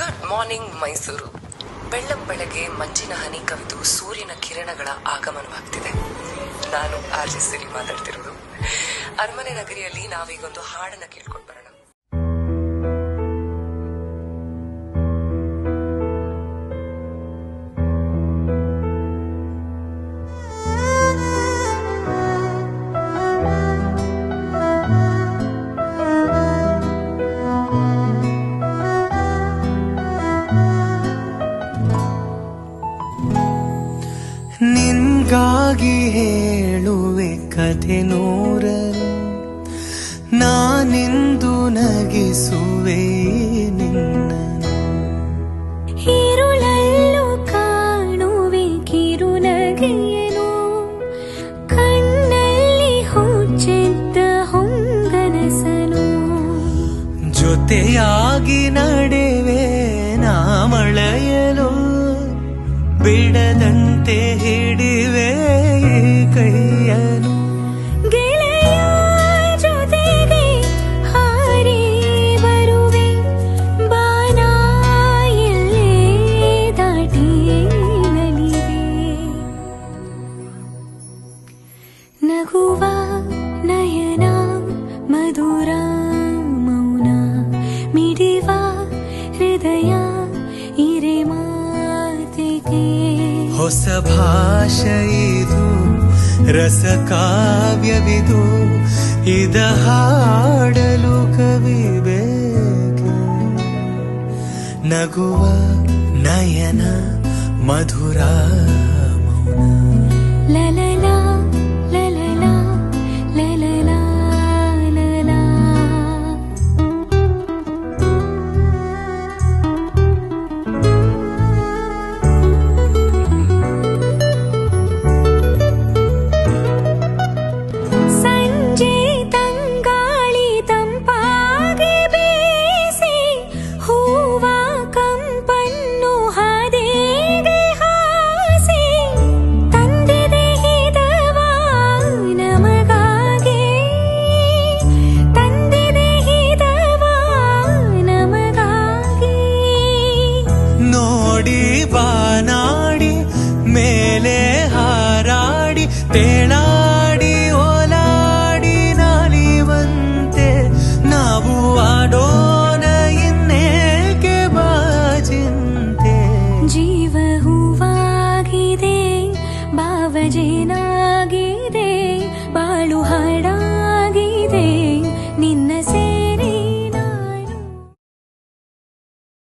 Good morning Mysuru. ಬೆಳ್ಳಂಬೆಳಗ್ಗೆ ಮಂಜಿನ ಹನಿ ಕವಿದು ಸೂರ್ಯನ ಕಿರಣಗಳ ಆಗಮನವಾಗ್ತಿದೆ. ನಾನು ಆರ್ಜೆ ಸಿರಿ ಮಾತಾಡ್ತಿರೋದು. ಅರಮನೆ ನಗರಿಯಲ್ಲಿ ನಾವೀಗೊಂದು ಹಾಡನ್ನ ಕೇಳ್ಕೊಂಡು ಬರೋಣ. ನಿನ್ಗಾಗಿ ಹೇಳುವೆ ಕಥೆ ನೂರನು, ನಾನಿಂದು ನಗಿಸುವೆ ನಿನ್ನನು. ഇരുളಲ್ಲೂ ಕಾಣುವೆ ಕಿರುನಗೆಯನು, ಕಣ್ಣಲ್ಲಿ ಹುಚ್ಚಿದ್ದ ಹೊಂಗನಸನು. ಜೊತೆಯಾಗಿ ನಡೆವೆ ನಾ ಮಳೆಯಲು, ಬಿಡದಂತೆ ಹಿಡಿವೆ ಕೈಯನು. ಗೆಳೆಯ ಜೊತೆಗೆ ಹಾರಿ ಬರುವೆ, ಬಾನ ಎಲ್ಲೇ ದಾಟಿ ನಲಿವೆ. ನಗುವ ನಯನ ಮಧುರ ಮೌನ, ಮಿಡಿವ ಹೃದಯ ಇರೆ ಮಾತಿಗೆ. ಹೊಸ ಭಾಷೆ ಇದು, ರಸ ಕಾವ್ಯವಿದು, ಇದ ಹಾಡಲು ಕವಿ ಬೇಕು. ನಗುವ ನಯನ ಮಧುರ ಮೌನ.